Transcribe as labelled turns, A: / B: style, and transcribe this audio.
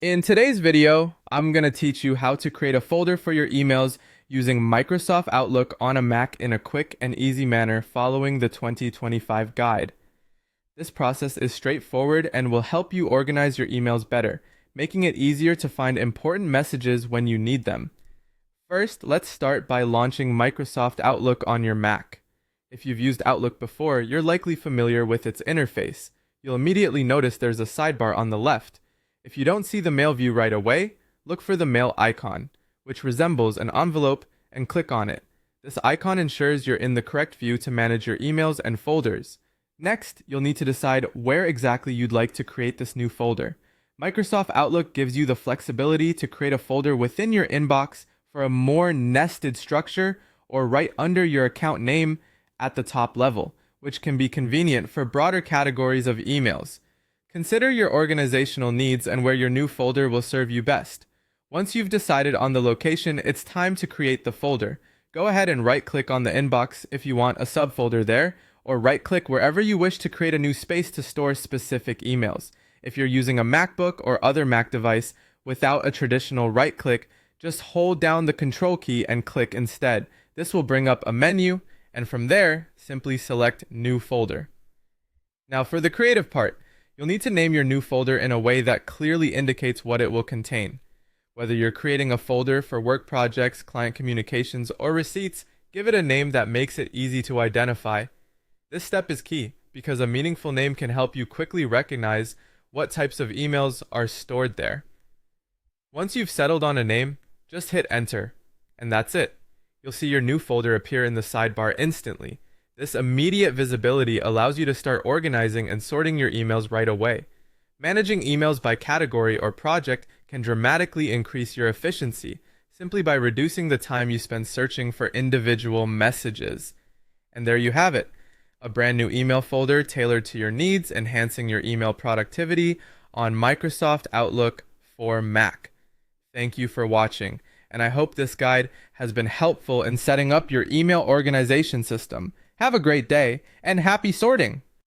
A: In today's video, I'm going to teach you how to create a folder for your emails using Microsoft Outlook on a Mac in a quick and easy manner following the 2025 guide. This process is straightforward and will help you organize your emails better, making it easier to find important messages when you need them. First, let's start by launching Microsoft Outlook on your Mac. If you've used Outlook before, you're likely familiar with its interface. You'll immediately notice there's a sidebar on the left. If you don't see the mail view right away, look for the mail icon, which resembles an envelope, and click on it. This icon ensures you're in the correct view to manage your emails and folders. Next, you'll need to decide where exactly you'd like to create this new folder. Microsoft Outlook gives you the flexibility to create a folder within your inbox for a more nested structure or right under your account name at the top level, which can be convenient for broader categories of emails. Consider your organizational needs and where your new folder will serve you best. Once you've decided on the location, it's time to create the folder. Go ahead and right-click on the inbox if you want a subfolder there, or right-click wherever you wish to create a new space to store specific emails. If you're using a MacBook or other Mac device without a traditional right-click, just hold down the Control key and click instead. This will bring up a menu, and from there, simply select New Folder. Now for the creative part, you'll need to name your new folder in a way that clearly indicates what it will contain. Whether you're creating a folder for work projects, client communications, or receipts, give it a name that makes it easy to identify. This step is key because a meaningful name can help you quickly recognize what types of emails are stored there. Once you've settled on a name, just hit enter, and that's it. You'll see your new folder appear in the sidebar instantly. This immediate visibility allows you to start organizing and sorting your emails right away. Managing emails by category or project can dramatically increase your efficiency simply by reducing the time you spend searching for individual messages. And there you have it, a brand new email folder tailored to your needs, enhancing your email productivity on Microsoft Outlook for Mac. Thank you for watching, and I hope this guide has been helpful in setting up your email organization system. Have a great day, and happy sorting!